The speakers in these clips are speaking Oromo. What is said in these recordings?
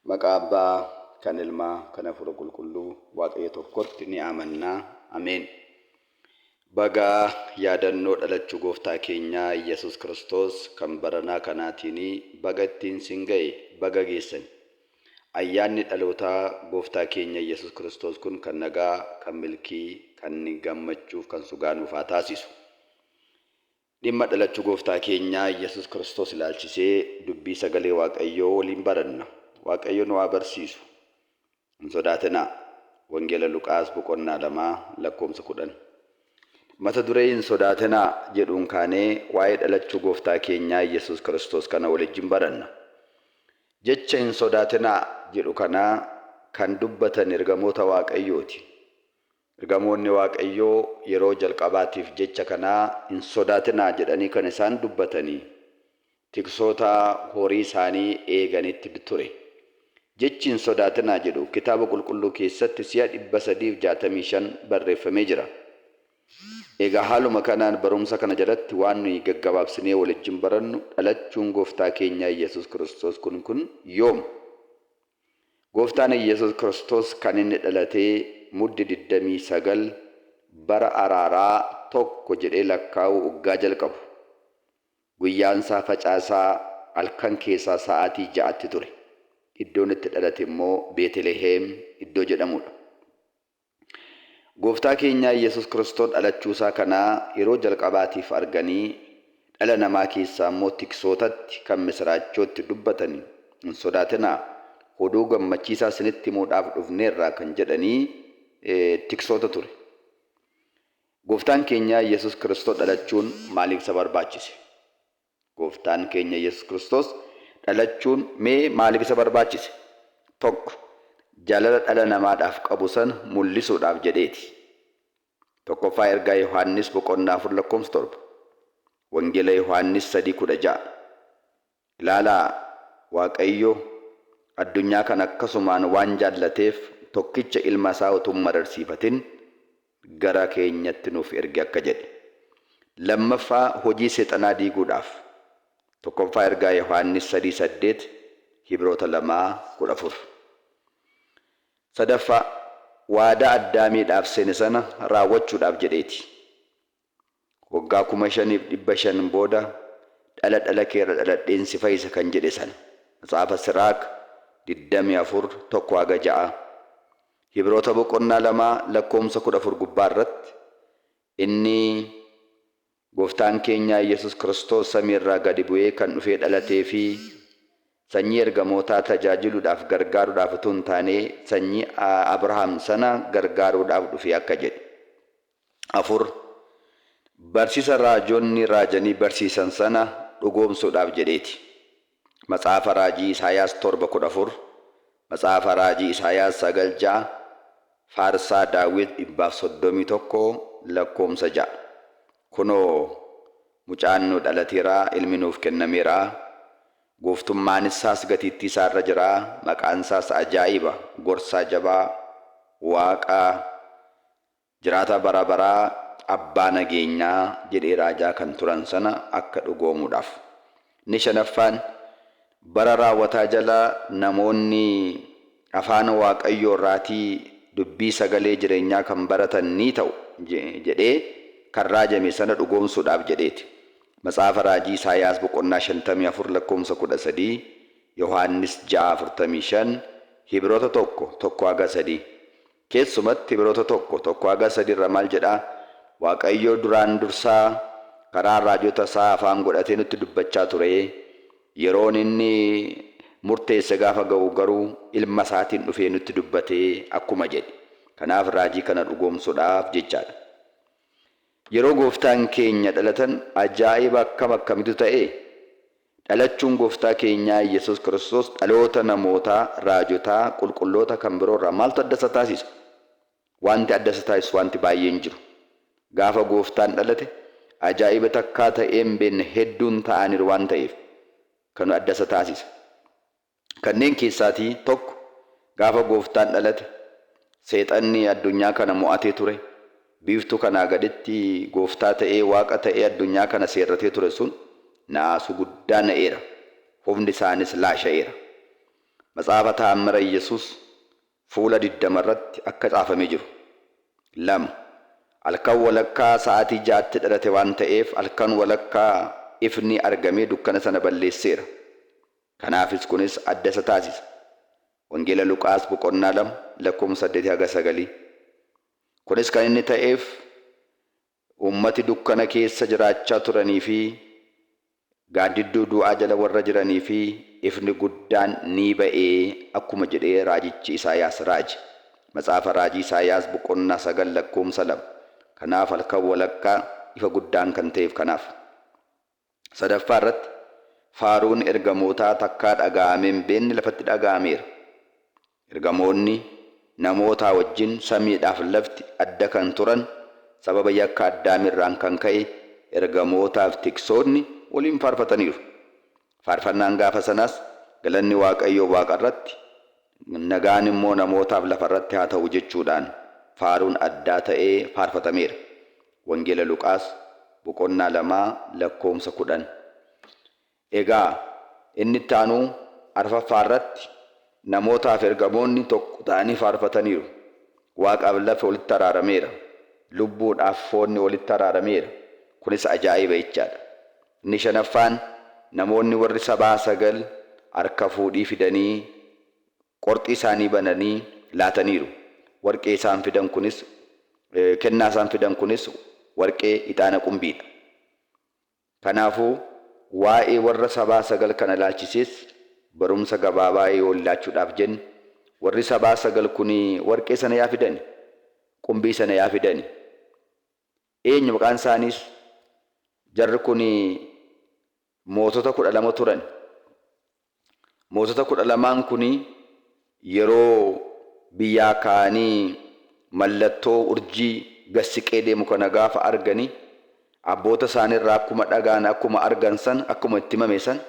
Maqaa Abbaa, kan Ilmaa, kan Hafuura Qulqulluu, Waaqayyo tokkotti ni amannaa. Ameen. Baga yaadannoo dhalachuu gooftaa keenyaa Yesus Kiristoos kan baranaa kanaatiin baga ittiin sin ga'e baga geessan. Ayyaanni dhalootaa gooftaa keenya Yesus Kiristoos kun kan nagaa, kan milkii, kan gammachuuf, kan sugaa nuuf haa taasisu. Dhimma dhalachuu gooftaa keenyaa Yesus Kiristoos ilaalchisee dubbii sagalee Waaqayyoo waliin baranna. Waaqayyo nu haa barsiisu. Hin sodaatinaa. Wangeela Luqaas boqonnaa 2 lakkoofsa 10. Mata duree hin sodaatinaa jedhuun kaanee waa'ee dhalachuu gooftaa keenyaa Yesus Kiristoos kana waliin baranna. Jecha hin sodaatinaa jedhu kana kan dubbatan ergamoota Waaqayyooti. Ergamoonni Waaqayyoo yeroo jalqabaatiif jecha kanaa hin sodaatinaa jedhanii kan isaan dubbatanii tiksoota horii isaanii eeganitti ture. Jechi hin sodaatinaa jedhu kitaaba qulqulluu keessatti si'a 365 barreeffamee jira. Egaa haaluma kanaan barumsa kana jalatti waan nuyi gaggabaabsinee waliin barannu dhalachuun gooftaa keenyaa Yesus Kiristoos kun yoom? Gooftaan Yesus Kiristoos kan inni dhalatee muddi 29 bara araaraa tokko jedhee lakkaa'uu waggaa jalqabu. Guyyaansaa facaasaa halkan keessaa sa'aatii 6tti ture. Iddoon itti dhalate immoo Beetlehem iddoo jedhamudha. Gooftaa keenyaa Yesus Kiristoos dhalachuusaa kanaa yeroo jalqabaatiif arganii dhala namaa keessaa immoo tiksootatti kan misiraachootti dubbatanii hin sodaatinaa oduu gammachiisaa isinitti himuudhaaf dhufneerraa kan jedhanii tiksoota ture. Gooftaan keenyaa Yesus Kiristoos dhalachuun maaliif isa barbaachise? Gooftaan keenya Yesus Kiristoos dhalachuun mee maaliif isa barbaachise? Tokko, jaalala dhala namaadhaaf qabu sana mul'isuudhaaf jedheeti. Tokkoffaa ergaa Yohaannis boqonnaa 4 lakkoofsa 7. Wangeela Yohaannis 3:16. Ilaalaa, Waaqayyo addunyaa kana akkasumaan waan jaallateef tokkicha ilma isaa utuu hin mararsiifatin gara keenyatti nuuf erge akka jedhe. Lammaffaa hojii seexanaa diiguudhaaf. Tokkoffaa ergaa Yohaannis 3:8, Hibroota 2:14. Sadaffaa waadaa addaamiidhaaf seene sana raawwachuudhaaf jedheeti. Waggaa 5,500 booda dhala keerra dhaladheen si fayyisa kan jedhe sana. Matsaafa Siraak 24:1-6. Hibroota boqonnaa 2 lakkoofsa 14 gubbaa irratti inni Gooftaan keenya Yesus Kiristoos samiirraa gadi bu'ee kan dhufee dhalatee fi sanyii ergamootaa tajaajiluudhaaf gargaaruudhaaf utuu hin taane sanyii Abrahaam sana gargaaruudhaaf dhufee akka jedhe. 4. Barsiisa raajonni raajanii barsiisan sana dhugoomsuudhaaf jedheeti. Matsaafa raajii Isaayaas 7:14, Matsaafa raajii Isaayaas 9:6, Faarsaa Daawit 131 lakkoofsa 6. Kunoo mucaan nu dhalateera, ilmi nuuf kennameera. Gooftummaan isaas gatiittii isaarra jira. Maqaan isaas ajaa'iba, gorsaa jabaa, Waaqaa, jiraata bara baraa, abbaa nageenyaa jedhee raajaa kan turan sana akka dhugoomuudhaaf. Inni 5ffaan bara raawwataa jala namoonni afaan Waaqayyoo irraatii dubbii sagalee jireenyaa kan baratan ni ta'u jedhee kan raajame sana dhugoomsuudhaaf jedheeti. Matsaafa raajii Isaayaas boqonnaa 54 lakkoofsa 13, Yohaannis 6:45, Hibroota 1:1-3. Keessumatti Hibroota 1:1-3 irra maal jedhaa? Waaqayyo duraan dursaa karaa raajota isaa afaan godhatee nutti dubbachaa ture. Yeroon inni murteesse gaafa ga'u garuu ilma isaatiin dhufee nutti dubbatee akkuma jedhe. Kanaaf raajii kana dhugoomsuudhaaf jechaadha. Yeroo gooftaan keenya dhalatan ajaa'iba akkamitu ta'e? Dhalachuun gooftaa keenyaa Yesus Kiristoos dhaloota namootaa, raajotaa, qulqulloota kan biroo irraa maaltu adda isa taasisa? Wanti adda isa taasisu wanti baay'een jiru. Gaafa gooftaan dhalate ajaa'iba takkaa ta'ee hin beekne hedduun ta'aniiru waan ta'eef kan adda isa taasisa. Kanneen keessaatii tokko, gaafa gooftaan dhalate seexanni addunyaa kana mo'atee ture. Biiftuu kanaa gaditti gooftaa ta'ee waaqa ta'ee addunyaa kana seerratee ture sun naasu guddaa na'eera. Humni isaanis laasha'eera. Matsaafaa Taammira Yesuus fuula 20 irratti akka caafamee jiru. 2. Halkan walakkaa sa'aatii 6tti dhalate waan ta'eef halkan walakkaa ifni argamee dukkana sana balleesseera. Kanaafis kunis adda isa taasisa. Wangeela Luqaas boqonnaa 2 lakkoofsa 8-9. Kunis kan inni ta'eef ummati dukkana keessa jiraachaa turanii fi gaaddidduu du'aa jala warra jiranii fi ifni guddaan ni ba'ee akkuma jedhee raajichi Isaayaas raaje. Matsaafa raajii Isaayaas boqonnaa 9 lakkoofsa 2. Kanaaf halkan walakkaa ifa guddaan kan ta'eef kanaaf. 3 irratti faaruun ergamootaa takkaa dhaga'ameen beekni lafatti dhaga'ameera. Ergamoonni namoota wajjin samiidhaaf lafti adda kan turan sababa yakka Addaamirraan kan ka'e ergamootaaf tiksoonni waliin faarfataniiru. Faarfannaan gaafa sanas galanni Waaqayyoo Waaqa irratti nagaan immoo namootaaf lafa irratti haa ta'u jechuudhaan faaruun addaa ta'ee faarfatameera. Wangeela Luqaas boqonnaa 2 lakkoofsa 10. Egaa inni itti aanu 4ffaa irratti namootaaf ergamoonni tokko ta'anii faarfataniiru. Waaqaaf lafa walitti araarameera. Lubbuudhaaf foonni walitti araarameera. Kunis ajaa'iba jechaadha. Inni 5ffaan namoonni warri sabaa 9 harka fuudhii fidanii qorxii isaanii bananii laataniiru. Warqee isaan fidan kunis kennaa isaan fidan kunis warqee ixaana qumbiidha. Kanaafuu waa'ee warra sabaa 9 kana ilaalchisees barumsa gabaabaa yoo laachuudhaaf jennu warri sabaa 9 kun warqee sana yaa fidani, qumbii sana yaa fidani. Eenyu maqaan isaaniis? Jarri kun mootota 12 turan. Mootota 12 kun yeroo biyyaa ka'anii mallattoo urjii gassiqee deemu kana gaafa arganii abboota isaaniirraa akkuma dhagaan akkuma argan san akkuma itti himame san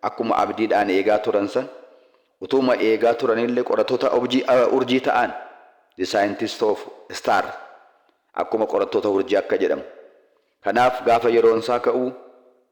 akkuma abdiidhaan eegaa turan san utuma eegaa turanillee qorattoota urjii ta'an the scientist of star akkuma qorattoota urjii akka jedhamu. Kanaaf gaafa yeroon isaa ka'u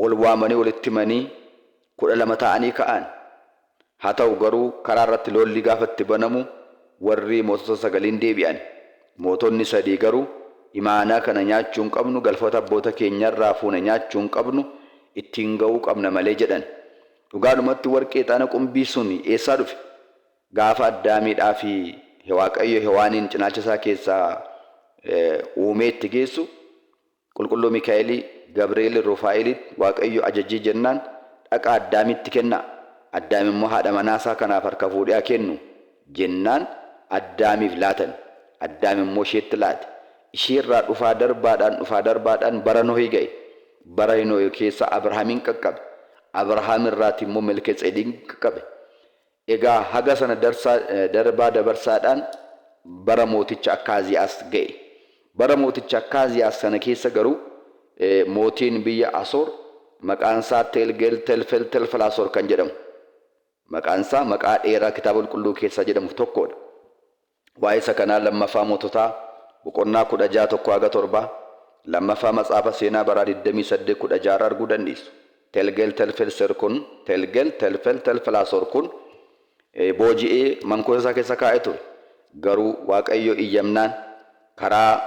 wal waamanii walitti himanii 12 ta'anii ka'an. Haa ta'u garuu karaa irratti lolli gaafa itti banamu warri mootota 9 deebi'an. Mootonni 3 garuu imaanaa kana nyaachuu hin qabnu, galfata abboota keenyarraa fuune nyaachuu hin qabnu, ittiin ga'uu qabna malee jedhan. Dhugaadhumatti warqee ixaana qumbii sun eessaa dhufe? Gaafa Addaamiidhaa fi Waaqayyo Hewaaniin cinaacha isaa keessaa uumee itti geessu qulqulluu Mikaa'elii, Gabri'eel, Rufaa'elitti Waaqayyo ajajii jennaan dhaqa Addaamitti kennaa. Addaam immoo haadha manaasaa kanaaf harka fuudhee kennu jennaan Addaamiif laatan. Addaam immoo isheetti laate. Isheerraa dhufaa darbaadhaan bara Nohii ga'e. Bara Nohii keessa Abrahaamin qaqqabe. Abrahaam irraati immoo Melkiiseedeqin qaqqabe. Egaa haga sana darbaa dabarsaadhaan bara mooticha Akkaaziyaas ga'e. Bara mooticha Akkaaziyaas sana keessa garuu mootiin biyya Asoor maqaan isaa Telfeltelfelaasor kan jedhamu. Maqaan isaa maqaa dheeraa kitaaba qulqulluu keessa jedhamu tokkodha. Waa'ee isa kanaa lammaffaa moototaa boqonnaa 16-7 lammaffaa matsaafa seenaa baraa 28-16 arguu dandeessu. Telfeltelfelaasor kun booji'ee mankuusa isaa keessa kaa'ee ture. Garuu Waaqayyo iyyamnaan karaa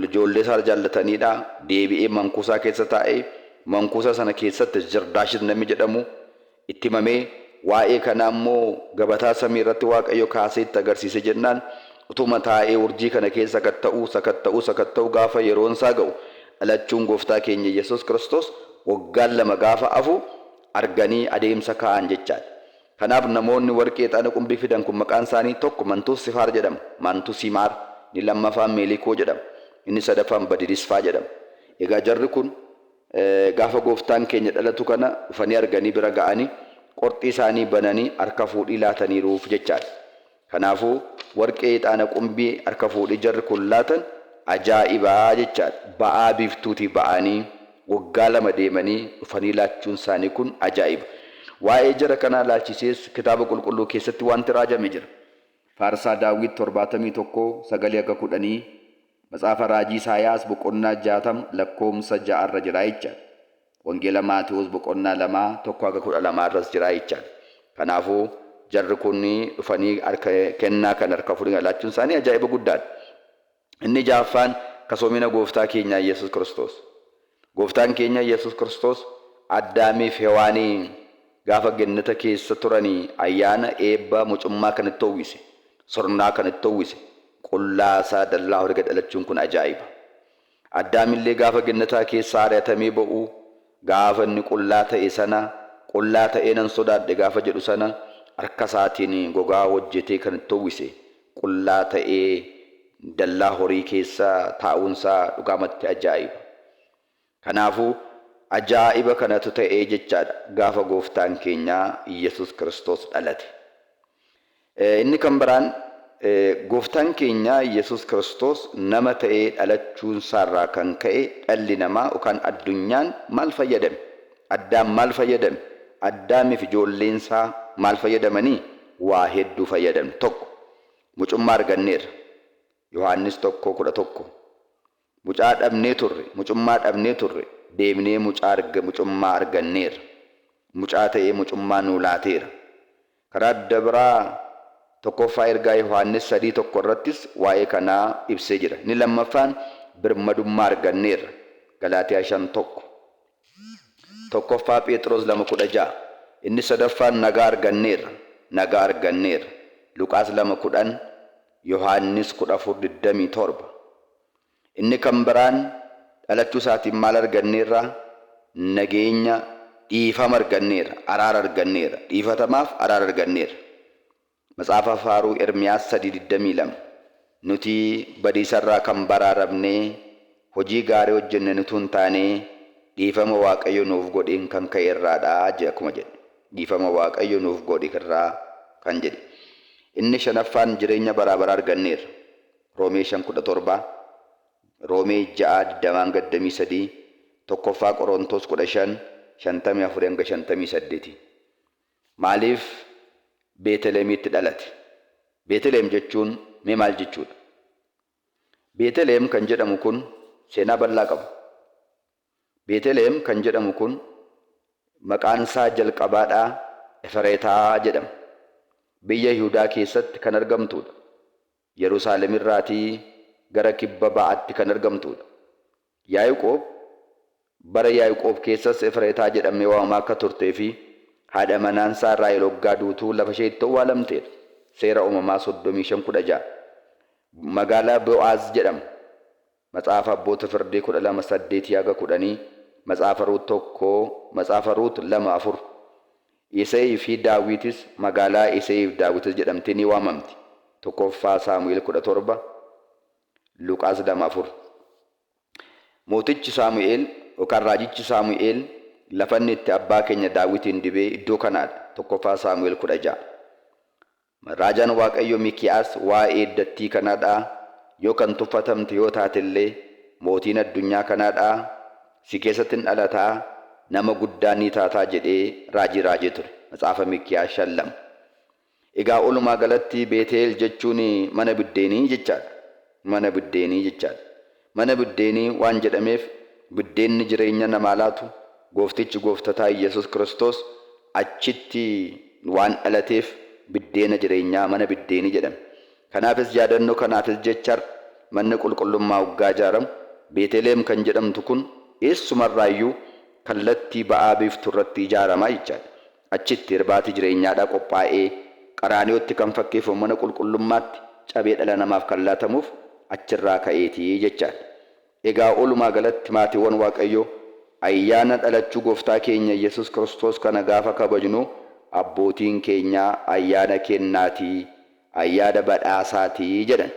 ijoollee isaa jaallataniidha deebi'ee mankuusaa keessa taa'ee mankuusa sana keessatti Jirdaashis namni jedhamu itti himamee waa'ee kanaa immoo gabataa samii irratti Waaqayyo kaasee itti agarsiise jennaan utuma taa'ee urjii kana keessa sakatta'uu gaafa yeroon isaa ga'u dhalachuun gooftaa keenya Yesuus Kiristoos waggaan 2 gaafa afu arganii adeemsa kaa'an jechaadha. Kanaaf namoonni warqee ixaana qumbii fidan kun maqaan isaanii tokko Mantuus Sifaar jedhama. Mantuus Simaar. Inni lammaffaan Meelikoo jedhama. Inni sadaffaan Badirisfaa jedhama. Egaa jarri kun gaafa gooftaan keenya dhalatu kana dhufanii arganii bira ga'anii qorxii isaanii bananii harka fuudhii laataniiruuf jechaadha. Kanaafuu warqee ixaana qumbii harka fuudhii jarri kun laatan ajaa'ibaa jechaadha. Ba'aa biiftuutii ba'anii waggaa 2 deemanii dhufanii laachuun isaanii kun ajaa'iba. Waa'ee jara kanaa laalchisees kitaaba qulqulluu keessatti wanti raajame jira. Faarsaa Daawit 71-9-10 Matsaafa raajii Isaayaas boqonnaa 60 lakkoofsa 6 irra jira jechaadha. Wangeela Maatewos boqonnaa 2-1-12 irras jira jechaadha. Kanaafuu jarri kun dhufanii kennaa kan harka fuudhanii laachuun isaanii ajaa'iba guddaadha. Inni jaaffaan kasoomina gooftaa keenya Yesus Kiristoos. Gooftaan keenya Yesus Kiristoos Addaamiif Hewaanii gaafa gannata keessa turanii ayyaana eebba mucummaa kanatti uwwise, sirnaa kanatti uwwise. Qullaasaa dallaa horii dhalachuun kun ajaa'iba. Addaamillee gaafa gannataa keessa ari'atamee ba'u gaafa inni qullaa ta'e sana qullaa ta'ee nan sodaadhe gaafa jedhu sana harka isaatiin gogaa hojjetee kanatti uwwise. Qullaa ta'ee dallaa horii keessa taa'uunsaa dhugaamatti ajaa'iba. Kanaafuu ajaa'iba kanatu ta'ee jechaadha gaafa gooftaan keenya Yesus Kiristoos dhalate. Inni kan biraan gooftaan keenya Yesus Kiristoos nama ta'ee dhalachuun isaarraa kan ka'e dhalli namaa yookaan addunyaan maal fayyadame? Addaam maal fayyadame? Addaamiif ijoolleen isaa maal fayyadamanii? Waa hedduu fayyadamne. Tokko mucummaa arganneerra. Yohaannis 1:11. Mucaa dhabnee turre, mucummaa dhabnee turre, deemnee mucummaa arganneerra. Mucaa ta'ee mucummaa nuu laateera. Karaa adda biraa tokkoffaa ergaa Yohaannis 3:1 irrattis waa'ee kanaa ibsee jira. Inni lammaffaan birmadummaa arganneerra. Galaatiyaa 5:1. Tokkoffaa Phexros 2:16. Inni sadaffaan nagaa arganneerra. Nagaa arganneerra. Luqaas 2:10. Yohaannis 14:27. Inni kan biraan dhalachuu isaatiin maal arganneerra? Nageenya, dhiifama arganneerra, araara arganneerra. Dhiifatamaaf araara arganneerra. Matsaafa Faaruu Ermiyaas 3:22. Nuti badiisarraa kan baraaramnee hojii gaarii hojjenne nuti hin taane dhiifama Waaqayyo nuuf godheen kan ka'e irraadha jedha akkuma jedhe. Dhiifama Waaqayyo nuuf godhe irraa kan jedhe. Inni shanaffaan jireenya bara baraa arganneerra. Roomee 5:17. Roomee 6:23. Tokkoffaa Qorontos 15:54-58. Maaliif Beetlehemitti dhalate? Beetlehem jechuun mee maal jechuudha? Beetlehem kan jedhamu kun seenaa bal'aa qaba. Beetlehem kan jedhamu kun maqaan isaa jalqabaadhaa Efreetaa jedhama. Biyya Yihuudaa keessatti kan argamtuudha. Yerusaalem irraatii gara kibba ba'aatti kan argamtuudha. Yaaqoob bara Yaaqoob keessas Efreetaa jedhamee waamamaa akka turtee fi haadha manaan isaa Raahel waggaa duutuu lafa isheetti awwaalamteedha. Seera uumamaa 35:16. Magaalaa Bo'aaz jedhama. Matsaafa Abboota Firdii 12:8-10. Matsaafa Ruut 2:4. Isee fi Daawitis magaalaa Isee fi Daawitis jedhamtee ni waamamti. Tokkoffaa Saamu'eel 17. Luqaas 2:4. Mootichi Saamu'eel yookaan raajichi Saamu'eel lafa inni itti abbaa keenya Daawitiin dibee iddoo kanaadha. Tokkoffaa Saamu'eel 16. Raajaan Waaqayyo Mikiyaas waa'ee dattii kanaadhaa yoo kan tuffatamte yoo taatellee mootiin addunyaa kanaadhaa si keessatti hin dhalataa nama guddaa ni taataa jedhee raajii ture. Matsaafa Mikiyaas 5:2. Egaa olumaa galatti Beeteel jechuun mana biddeenii jechaadha. Mana biddeenii jechaadha. Mana biddeenii waan jedhameef biddeenni jireenya namaa laatu gooftichi gooftataa Yesus Kiristoos achitti waan dhalateef biddeena jireenyaa mana biddeenii jedhama. Kanaafis yaadannoo kanaafis jechar manni qulqullummaa waggaa ijaaramu Beetlehem kan jedhamtu kun eessumarraayyuu kallattii ba'aa biiftuu irratti ijaaramaa jechaadha. Achitti irbaati jireenyaadhaa qophaa'ee qaraaniyootti kan fakkeeffamu mana qulqullummaatti cabee dhala namaaf kan laatamuuf achirraa ka'eetii jechaadha. Egaa olumaa galatti maatiiwwan Waaqayyoo ayyaana dhalachuu gooftaa keenya Yesus Kiristoos kana gaafa kabajnu abbootiin keenya ayyaana kennaatii, ayyaana badhaasaatii jedhan.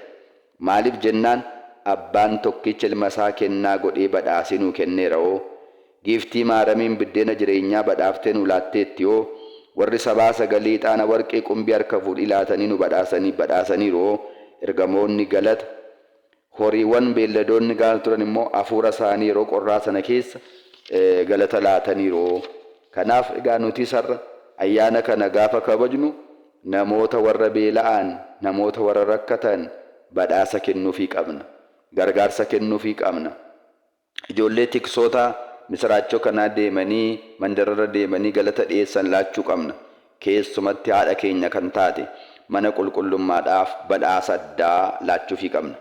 Maaliif jennaan abbaan tokkicha ilma isaa kennaa godhee badhaasee nuu kenneera'oo giiftii maaramiin biddeena jireenyaa badhaaftee nu laatteettiyoo warri sabaa sagalee ixaana warqee qumbii harka fuudhii laatanii nu badhaasaniiroo ergamoonni galata horiiwwan beelladoonni gaal turan immoo hafuura isaanii yeroo qorraa sana keessa galata laataniiroo. Kanaaf egaa nuti sarra ayyaana kana gaafa kabajnu namoota warra beela'an, namoota warra rakkatan badhaasa kennuufii qabna, gargaarsa kennuufii qabna. Ijoollee tiksoota misraachoo kanaa deemanii mandararra deemanii galata dhiyeessan laachuu qabna. keessumatti haadha keenya kan taate mana qulqullummaadhaaf badhaasa addaa laachuufii qabna.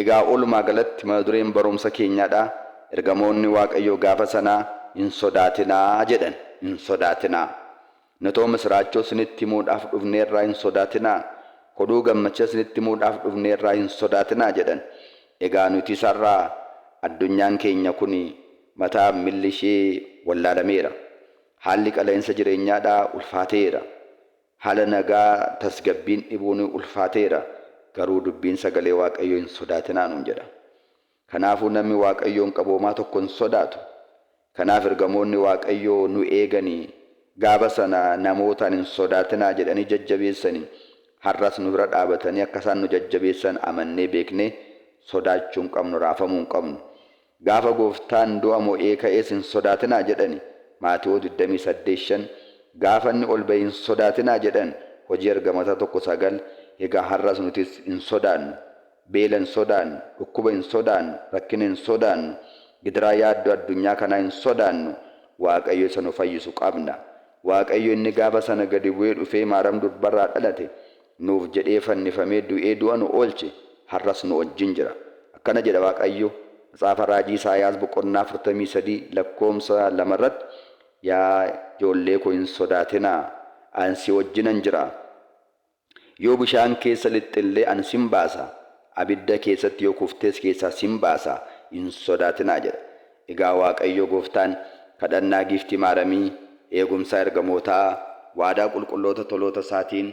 Egaa walumaa galatti mata dureen barumsa keenyaadha. Ergamoonni Waaqayyoo gaafa sanaa hin sodaatinaa jedhan. Hin sodaatinaa. Nutoo misraachoo isinitti himuudhaaf dhufneerraa hin sodaatinaa. Oduu gammachaa isinitti himuudhaaf dhufneerraa hin sodaatinaa jedhan. Egaa nuti isarraa addunyaan keenya kun mataa milli ishee wallaalameera. Haalli qaleensa jireenyaadhaa ulfaateera. Haala nagaa tasgabbiin dhibuun ulfaateera. Garuu dubbiin sagalee Waaqayyoo hin sodaatinaa nuun jedha. Kanaafuu namni Waaqayyoon qaboomaa tokko hin sodaatu. Kanaaf ergamoonni Waaqayyoo nu eeganii gaafa sana namootaan hin sodaatinaa jedhanii jajjabeessanii har'as nu bira dhaabatanii akka isaan nu jajjabeessan amannee beeknee sodaachuu hin qabnu, raafamuu hin qabnu. Gaafa gooftaan du'a mo'ee ka'ees hin sodaatinaa jedhani Maatewos 28:5 gaafa inni ol ba'e hin sodaatinaa jedhan Hojii Ergamootaa 1:9. Egaa har'as nutis hin sodaannu. Beela hin sodaannu, dhukkuba hin sodaannu, rakkina hin sodaannu, gidiraa yaaddoo addunyaa kanaa hin sodaannu. Waaqayyo isa nu fayyisu qabna. Waaqayyo inni gaafa sana gadi bu'ee dhufee Maariyaam durbarraa dhalate nuuf jedhee fannifamee du'ee du'a nu oolche har'as nu wajjin jira. Akkana jedha Waaqayyo Macaafa Raajii Isaayaas 43:2 irratti, yaa ijoollee koo hin sodaatinaa, ani si wajjinan jira. Yoo bishaan keessa lixxillee ani sin baasa, abidda keessatti yoo kuftees keessaa sin baasa, hin sodaatinaa jedha. Egaa Waaqayyo gooftaan kadhannaa giiftii Maariyaamii, eegumsaa ergamootaa, waadaa qulqulloota toloota isaatiin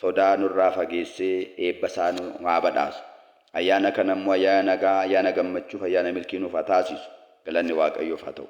sodaa nurraa fageessee eebba isaa nu haa badhaasu. Ayyaana kana immoo ayyaana nagaa, ayyaana gammachuuf, ayyaana milkii nuuf haa taasisu. Galanni Waaqayyoof haa ta'u.